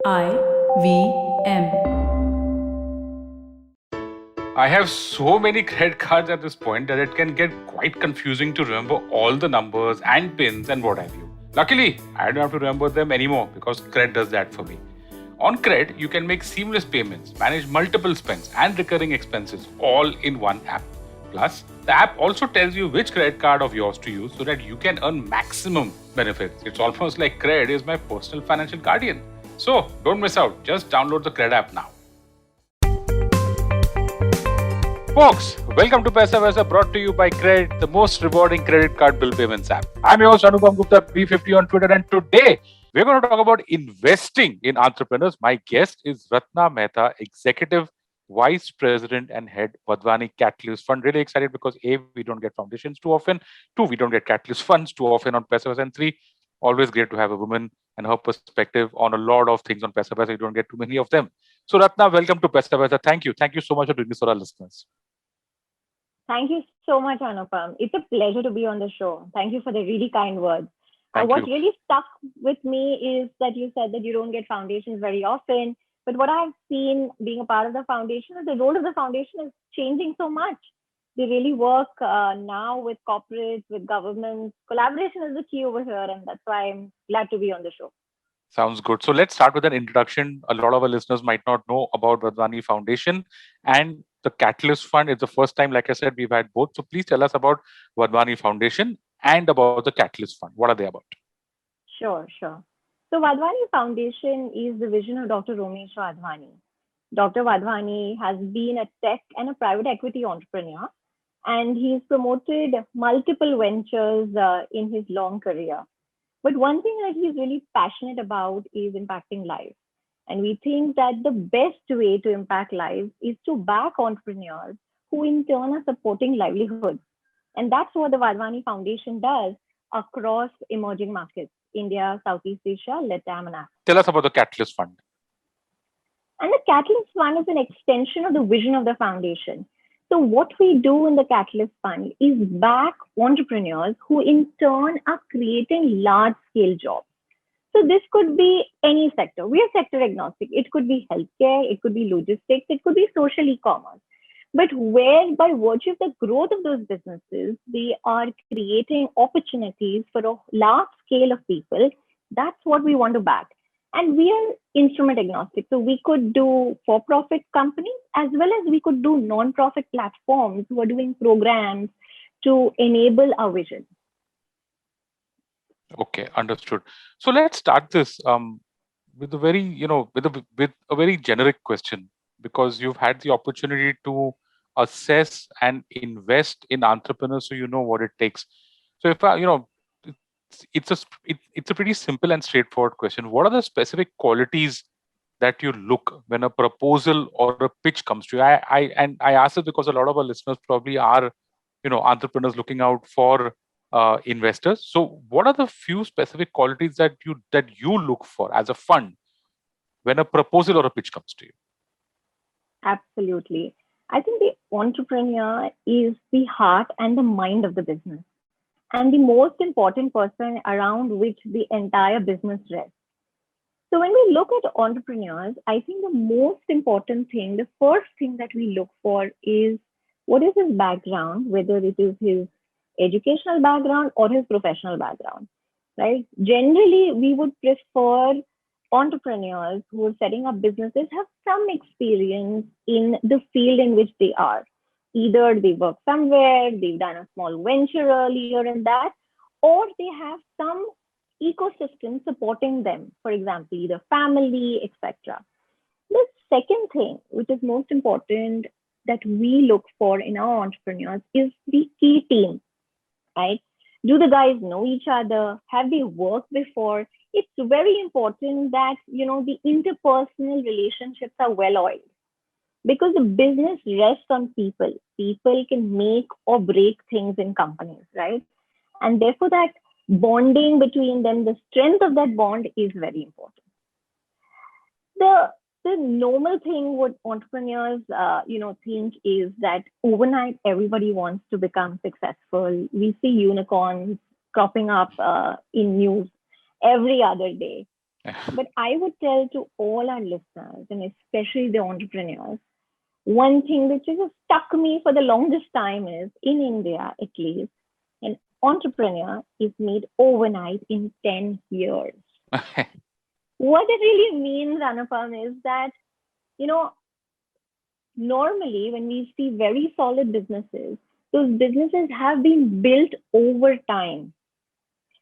IVM. I have so many credit cards at this point that it can get quite confusing to remember all the numbers and pins and what have you. Luckily, I don't have to remember them anymore because Cred does that for me. On Cred, you can make seamless payments, manage multiple spends and recurring expenses all in one app. Plus, the app also tells you which credit card of yours to use so that you can earn maximum benefits. It's almost like Cred is my personal financial guardian. So, don't miss out. Just download the Cred app now. Folks, welcome to Paisa Vaisa, brought to you by Cred, the most rewarding credit card bill payments app. I'm your host Anupam Gupta, B50 on Twitter, and today we're going to talk about investing in entrepreneurs. My guest is Ratna Mehta, Executive Vice President and Head, Vadhwani Catalyst Fund. Really excited because A, we don't get foundations too often, 2, we don't get Catalyst funds too often on Paisa Vaisa, and 3, always great to have a woman and her perspective on a lot of things on Paisa Vaisa. You don't get too many of them. So Ratna, welcome to Paisa Vaisa. Thank you. Thank you so much for doing this for our listeners. Thank you so much, Anupam. It's a pleasure to be on the show. Thank you for the really kind words. Thank What you. really stuck with me is that you said that you don't get foundations very often. But what I've seen being a part of the foundation is the role of the foundation is changing so much. They really work now with corporates, with governments. Collaboration is the key over here, and that's why I'm glad to be on the show. Sounds good. So let's start with an introduction. A lot of our listeners might not know about Vadhwani Foundation and the Catalyst Fund. It's the first time, like I said, we've had both. So please tell us about Vadhwani Foundation and about the Catalyst Fund. What are they about? Sure. So Vadhwani Foundation is the vision of Dr. Romesh Vadhwani. Dr. Vadhwani has been a tech and a private equity entrepreneur, and he's promoted multiple ventures in his long career. But one thing that he's really passionate about is impacting lives. And we think that the best way to impact lives is to back entrepreneurs who in turn are supporting livelihoods. And that's what the Vadhwani Foundation does across emerging markets, India, Southeast Asia, Latam, and Africa. Tell us about the Catalyst Fund. And the Catalyst Fund is an extension of the vision of the foundation. So what we do in the Catalyst Fund is back entrepreneurs who in turn are creating large scale jobs. So this could be any sector. We are sector agnostic. It could be healthcare, it could be logistics, it could be social e-commerce. But where by virtue of the growth of those businesses, they are creating opportunities for a large scale of people, that's what we want to back. And we are instrument agnostic. So we could do for-profit companies as well as we could do non-profit platforms who are doing programs to enable our vision. Okay, understood. So let's start this with a very, with a very generic question, because you've had the opportunity to assess and invest in entrepreneurs, so you know what it takes. So if it's a pretty simple and straightforward question. What are the specific qualities that you look when a proposal or a pitch comes to you? I ask this because a lot of our listeners probably are, entrepreneurs looking out for investors. So what are the few specific qualities that you look for as a fund when a proposal or a pitch comes to you? Absolutely. I think the entrepreneur is the heart and the mind of the business and the most important person around which the entire business rests. So when we look at entrepreneurs, I think the most important thing, the first thing that we look for is what is his background, whether it is his educational background or his professional background, right? Generally, we would prefer entrepreneurs who are setting up businesses have some experience in the field in which they are. Either they work somewhere, they've done a small venture earlier in that, or they have some ecosystem supporting them, for example, either family, etc. The second thing, which is most important that we look for in our entrepreneurs is the key team, right? Do the guys know each other? Have they worked before? It's very important that, the interpersonal relationships are well oiled because the business rests on people. People can make or break things in companies, right? And therefore, that bonding between them, the strength of that bond is very important. The normal thing what entrepreneurs think is that overnight everybody wants to become successful. We see unicorns cropping up in news every other day. But I would tell to all our listeners, and especially the entrepreneurs, one thing which has stuck me for the longest time is in India, at least, an entrepreneur is made overnight in 10 years. What it really means, Anupam, is that, you know, normally when we see very solid businesses, those businesses have been built over time.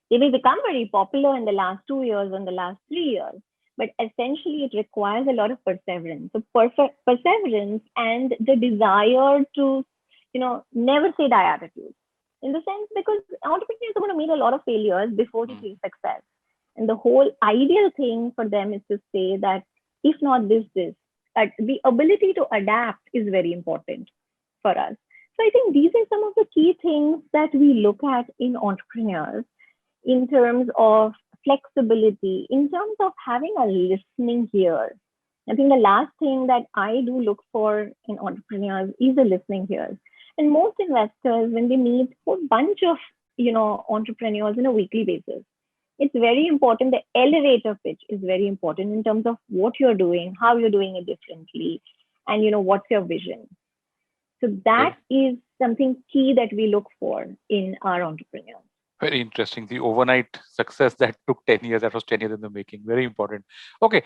They may become very popular in the last 2 years and the last 3 years, but essentially it requires a lot of perseverance. So perseverance and the desire to, never say die attitude. In the sense, because entrepreneurs are going to meet a lot of failures before they Mm. see success. And the whole ideal thing for them is to say that if not this, this. The ability to adapt is very important for us. So I think these are some of the key things that we look at in entrepreneurs in terms of flexibility, in terms of having a listening ear. I think the last thing that I do look for in entrepreneurs is a listening ear. And most investors, when they meet a bunch of entrepreneurs on a weekly basis, it's very important. The elevator pitch is very important in terms of what you're doing, how you're doing it differently, and what's your vision. So that Very, is something key that we look for in our entrepreneurs. very interesting. The overnight success that took 10 years, that was 10 years in the making. Very important. Okay.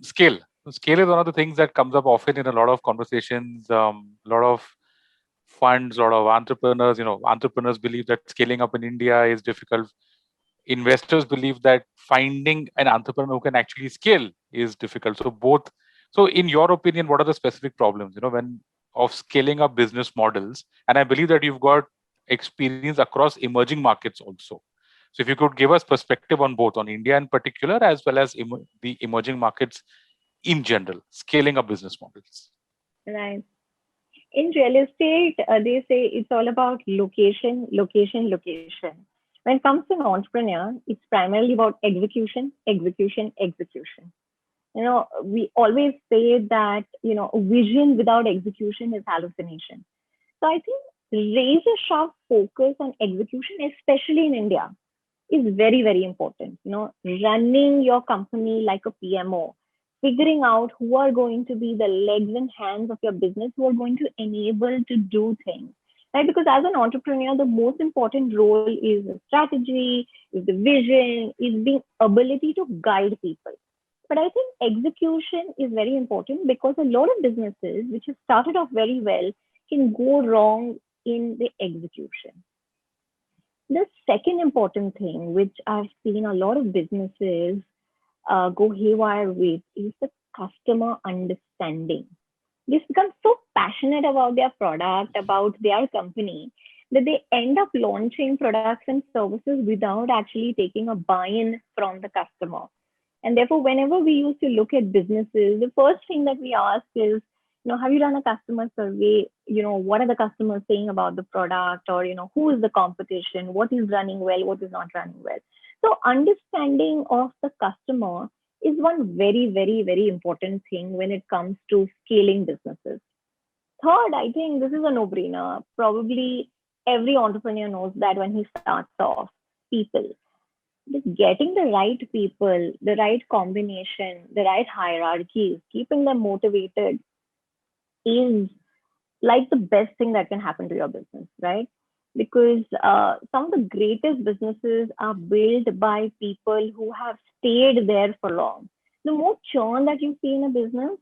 Scale. Scale is one of the things that comes up often in a lot of conversations. A lot of funds, a lot of entrepreneurs. Entrepreneurs believe that scaling up in India is difficult. Investors believe that finding an entrepreneur who can actually scale is difficult. So both. So in your opinion, what are the specific problems? When of scaling up business models, and I believe that you've got experience across emerging markets also. So if you could give us perspective on both, on India in particular, as well as the emerging markets in general, scaling up business models. Right. In real estate, they say it's all about location, location, location. When it comes to an entrepreneur, it's primarily about execution, execution, execution. We always say that, a vision without execution is hallucination. So I think razor sharp focus on execution, especially in India, is very, very important. Running your company like a PMO, figuring out who are going to be the legs and hands of your business, who are going to enable to do things. Right? Because as an entrepreneur, the most important role is the strategy, is the vision, is the ability to guide people. But I think execution is very important because a lot of businesses which have started off very well can go wrong in the execution. The second important thing, which I've seen a lot of businesses go haywire with, is the customer understanding. They've become so passionate about their product, about their company, that they end up launching products and services without actually taking a buy-in from the customer. And therefore, whenever we used to look at businesses, the first thing that we ask is, have you done a customer survey? What are the customers saying about the product? Or, who is the competition? What is running well? What is not running well? So understanding of the customer is one very, very, very important thing when it comes to scaling businesses. Third, I think this is a no-brainer. Probably every entrepreneur knows that when he starts off, people. Just getting the right people, the right combination, the right hierarchies, keeping them motivated is like the best thing that can happen to your business, right? Because some of the greatest businesses are built by people who have stayed there for long. The more churn that you see in a business,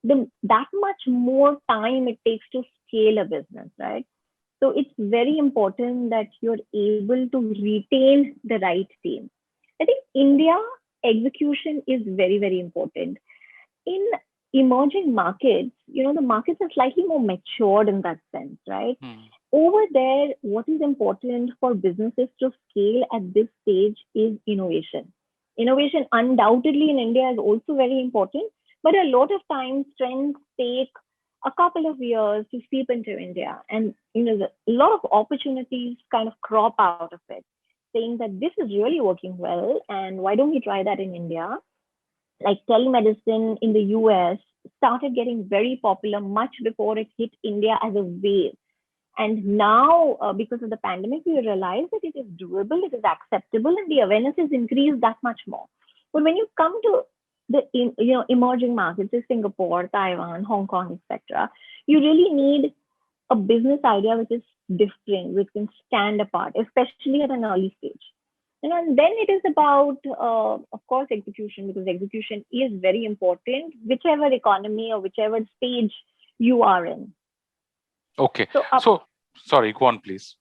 that much more time it takes to scale a business, right? So it's very important that you're able to retain the right team. I think India execution is very, very important. In emerging markets, the markets are slightly more matured in that sense, right? Hmm. Over there, what is important for businesses to scale at this stage is innovation. Innovation undoubtedly in India is also very important, but a lot of times trends take a couple of years to seep into India. And a lot of opportunities kind of crop out of it, saying that this is really working well, and why don't we try that in India? Like telemedicine in the US started getting very popular much before it hit India as a wave. And now, because of the pandemic, we realize that it is doable, it is acceptable, and the awareness is increased that much more. But when you come to the emerging markets, like Singapore, Taiwan, Hong Kong, etc., you really need a business idea which is different, which can stand apart, especially at an early stage. And then it is about, of course, execution, because execution is very important, whichever economy or whichever stage you are in. Okay. So sorry, go on, please.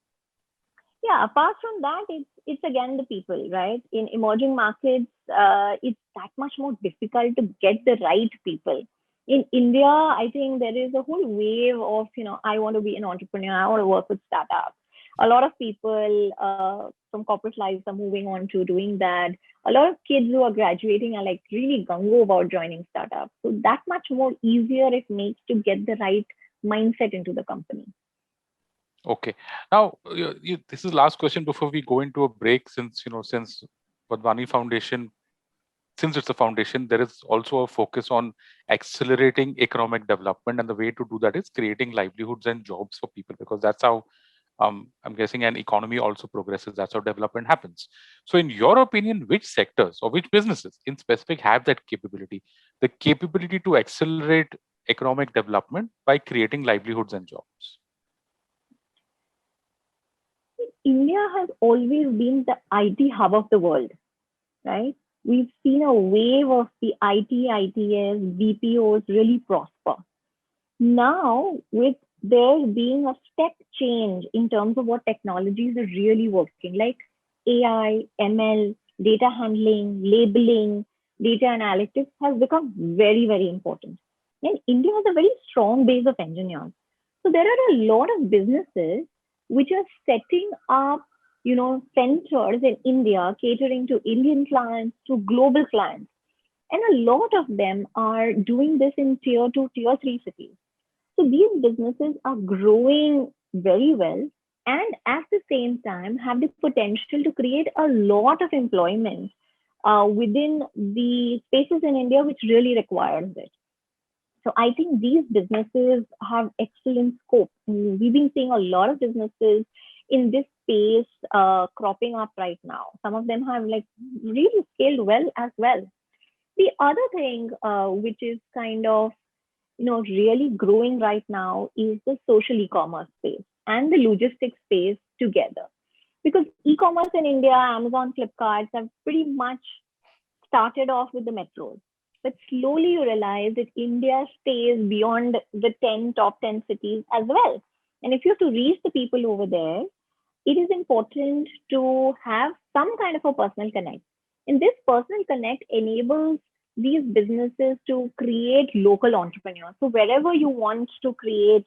Yeah, apart from that, it's again the people, right? In emerging markets, it's that much more difficult to get the right people. In India, I think there is a whole wave of, I want to be an entrepreneur, I want to work with startups. A lot of people from corporate lives are moving on to doing that. A lot of kids who are graduating are like really gungo about joining startups. So that much more easier it makes to get the right mindset into the company. Okay. Now, this is the last question before we go into a break. Since Wadhwani Foundation, since it's a foundation, there is also a focus on accelerating economic development, and the way to do that is creating livelihoods and jobs for people, because that's how I'm guessing an economy also progresses. That's how development happens. So, in your opinion, which sectors or which businesses in specific have that capability, the capability to accelerate economic development by creating livelihoods and jobs? India has always been the IT hub of the world, right? We've seen a wave of the IT, ITS, BPOs really prosper. Now, with there being a step change in terms of what technologies are really working, like AI, ML, data handling, labeling, data analytics has become very, very important. And India has a very strong base of engineers. So there are a lot of businesses which are setting up, centers in India, catering to Indian clients, to global clients. And a lot of them are doing this in tier 2, tier 3 cities. So these businesses are growing very well, and at the same time have the potential to create a lot of employment within the spaces in India which really requires it. So I think these businesses have excellent scope. We've been seeing a lot of businesses in this space cropping up right now. Some of them have really scaled well as well. The other thing which is kind of really growing right now is the social e-commerce space and the logistics space together. Because e-commerce in India, Amazon, Flipkart have pretty much started off with the metros. But slowly you realize that India stays beyond the top 10 cities as well. And if you have to reach the people over there, it is important to have some kind of a personal connect. And this personal connect enables these businesses to create local entrepreneurs. So wherever you want to create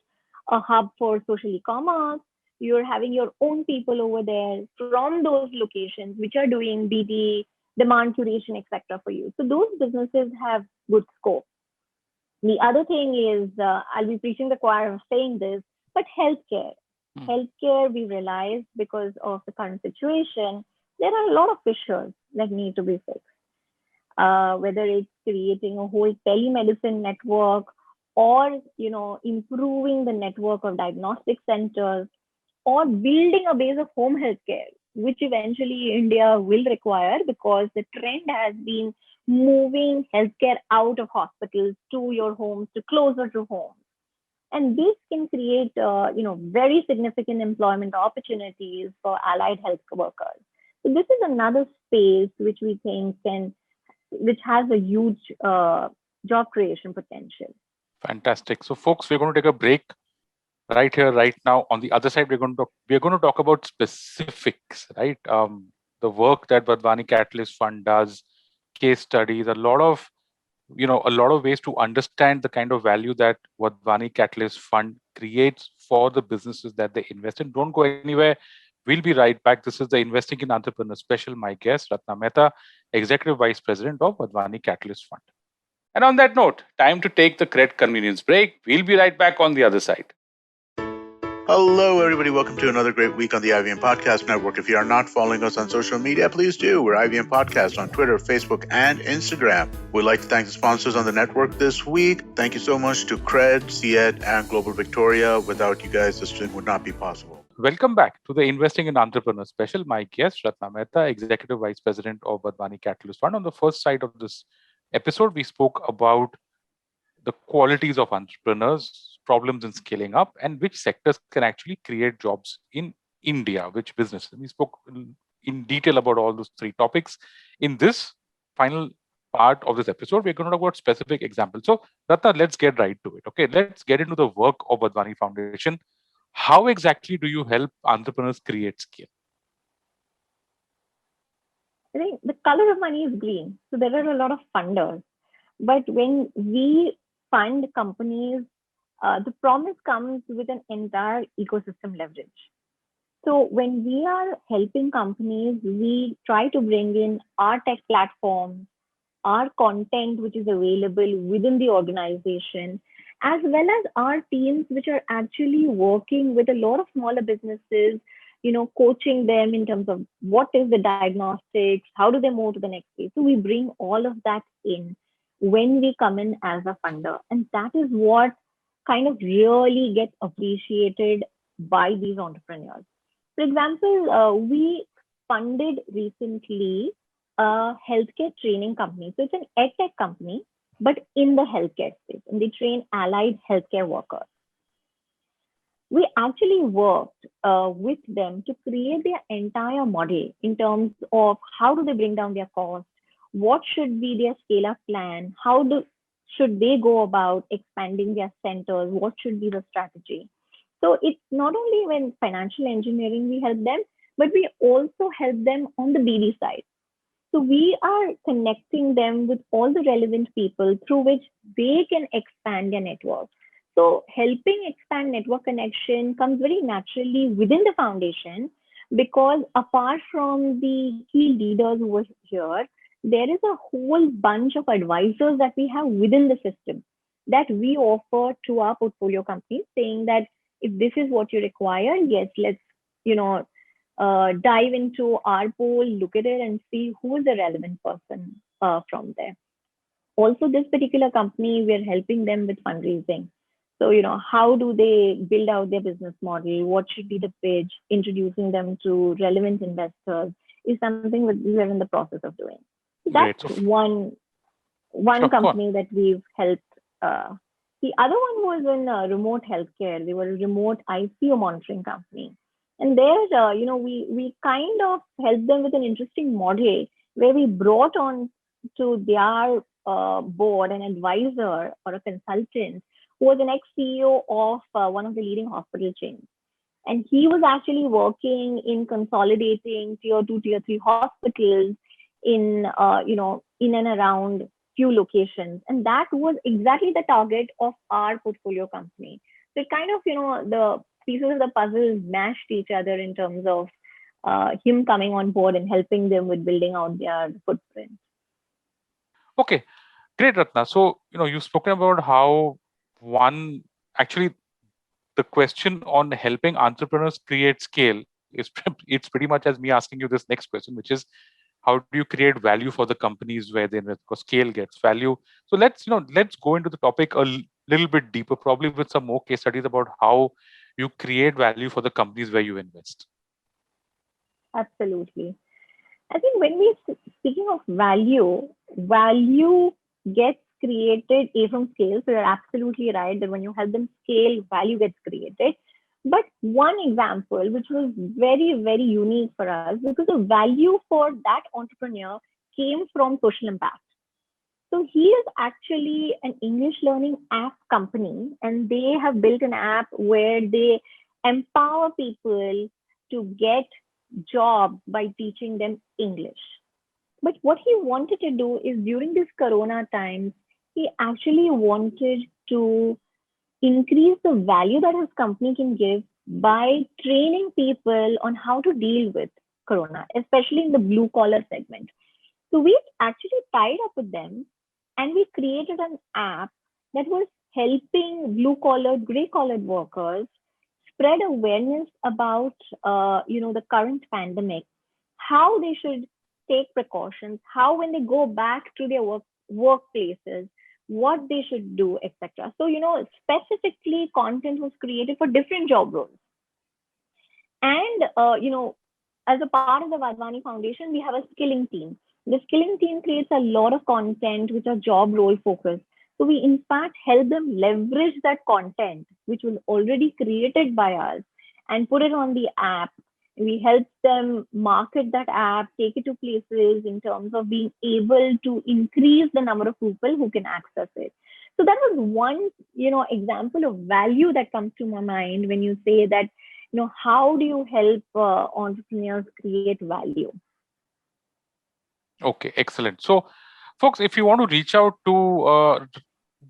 a hub for social e-commerce, you're having your own people over there from those locations which are doing BD, demand curation, etc. for you. So those businesses have good scope. The other thing is, I'll be preaching the choir of saying this, but healthcare. Healthcare, we realize because of the current situation, there are a lot of fissures that need to be fixed. Whether it's creating a whole telemedicine network or, improving the network of diagnostic centers or building a base of home healthcare, which eventually India will require because the trend has been moving healthcare out of hospitals to your homes, to closer to home. And this can create, very significant employment opportunities for allied health workers. So this is another space which we think which has a huge job creation potential. Fantastic. So, folks, we're going to take a break right here, right now. On the other side, we're going to talk about specifics, right? The work that Wadhwani Catalyst Fund does, case studies, a lot of ways to understand the kind of value that Wadhwani Catalyst Fund creates for the businesses that they invest in. Don't go anywhere. We'll be right back. This is the Investing in Entrepreneurs special. My guest, Ratna Mehta, Executive Vice President of Wadhwani Catalyst Fund. And on that note, time to take the Credit Convenience break. We'll be right back on the other side. Hello, everybody. Welcome to another great week on the IVM Podcast Network. If you are not following us on social media, please do. We're IVM Podcast on Twitter, Facebook, and Instagram. We'd like to thank the sponsors on the network this week. Thank you so much to Cred, CED, and Global Victoria. Without you guys, this thing would not be possible. welcome back to the Investing in Entrepreneurs special. My guest, Ratna Mehta, Executive Vice President of Badwani Catalyst Fund. On the first side of this episode, we spoke about the qualities of entrepreneurs, problems in scaling up, and which sectors can actually create jobs in India, which business. We spoke in detail about all those three topics. In this final part of this episode, we're going to talk about specific examples. So, Ratna, let's get right to it. Okay, let's get into the work of Badwani Foundation. How exactly do you help entrepreneurs create scale? I think the color of money is green. So there are a lot of funders. But when we fund companies, the promise comes with an entire ecosystem leverage. So when we are helping companies, we try to bring in our tech platforms, our content which is available within the organization, as well as our teams which are actually working with a lot of smaller businesses, coaching them in terms of what is the diagnostics, how do they move to the next phase. So we bring all of that in when we come in as a funder. And that is what kind of really gets appreciated by these entrepreneurs. For example, we funded recently a healthcare training company. So it's an edtech company, but in the healthcare space, and they train allied healthcare workers. We actually worked with them to create their entire model in terms of how do they bring down their costs, what should be their scale-up plan, should they go about expanding their centers, what should be the strategy. So it's not only when financial engineering we help them, but we also help them on the BD side. So we are connecting them with all the relevant people through which they can expand their network. So helping expand network connection comes very naturally within the foundation, because apart from the key leaders who are here, there is a whole bunch of advisors that we have within the system that we offer to our portfolio companies, saying that if this is what you require, yes, let's dive into our pool, look at it, and see who is the relevant person from there. Also, this particular company, we are helping them with fundraising. So, how do they build out their business model? What should be the pitch? Introducing them to relevant investors is something that we are in the process of doing. That's one company that we've helped. The other one was in remote healthcare. They were a remote ICU monitoring company. And there, we kind of helped them with an interesting model where we brought on to their board an advisor or a consultant who was an ex-CEO of one of the leading hospital chains. And he was actually working in consolidating tier 2, tier 3 hospitals in and around few locations. And that was exactly the target of our portfolio company. So it kind of, the pieces of the puzzle matched each other in terms of him coming on board and helping them with building out their footprint. Okay, great, Ratna. So, you've spoken about how actually the question on helping entrepreneurs create scale is it's pretty much as me asking you this next question, which is how do you create value for the companies where they invest? Because scale gets value. So let's go into the topic a little bit deeper, probably with some more case studies about how you create value for the companies where you invest. Absolutely. I think when we're speaking of value gets created from scale. So you're absolutely right that when you help them scale, value gets created. But one example, which was very, very unique for us, because the value for that entrepreneur came from social impact. So he is actually an English learning app company, and they have built an app where they empower people to get jobs by teaching them English. But what he wanted to do is during this Corona times, he actually wanted to increase the value that his company can give by training people on how to deal with Corona, especially in the blue collar segment. So we actually tied up with them and we created an app that was helping blue collared, gray collared workers spread awareness about the current pandemic, how they should take precautions, how when they go back to their workplaces, what they should do, etc. So, specifically content was created for different job roles. And, as a part of the Vadvani Foundation, we have a skilling team. The skilling team creates a lot of content which are job role focused. So we in fact help them leverage that content, which was already created by us, and put it on the app. We help them market that app, take it to places in terms of being able to increase the number of people who can access it. So that was one, example of value that comes to my mind when you say that, how do you help entrepreneurs create value? Okay, excellent. So, folks, if you want to reach out to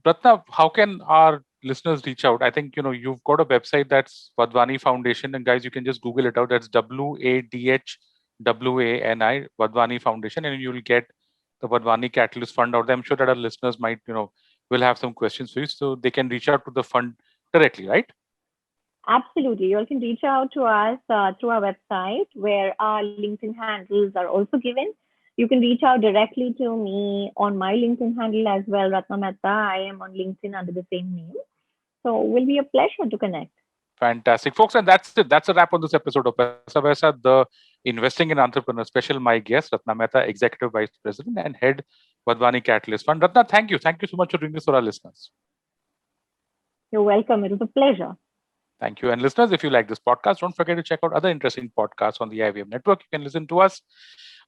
Ratna, how can our listeners reach out? I think you've got a website that's Vadvani Foundation, and guys, you can just Google it out. That's WADHWANI Vadvani Foundation, and you'll get the Vadvani Catalyst Fund out there. I'm sure that our listeners might will have some questions for you, so they can reach out to the fund directly, right? Absolutely. You all can reach out to us through our website, where our LinkedIn handles are also given. You can reach out directly to me on my LinkedIn handle as well, Ratna Mehta. I am on LinkedIn under the same name. So it will be a pleasure to connect. Fantastic, folks. And that's it. That's a wrap on this episode of Paisa Vaisa, the Investing in Entrepreneur Special. My guest, Ratna Mehta, Executive Vice President and Head, Vadvani Catalyst Fund. Ratna, thank you. Thank you so much for doing this for our listeners. You're welcome. It was a pleasure. Thank you. And listeners, if you like this podcast, don't forget to check out other interesting podcasts on the IVM network. You can listen to us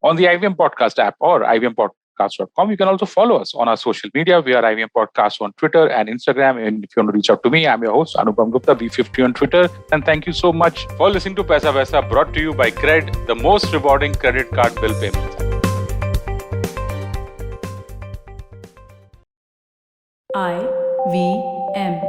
on the IVM Podcast app or ivmpodcast.com. You can also follow us on our social media. We are IVM Podcast on Twitter and Instagram. And if you want to reach out to me, I'm your host, Anupam Gupta, B50 on Twitter. And thank you so much for listening to Paisa Vaisa, brought to you by Cred, the most rewarding credit card bill payment. IVM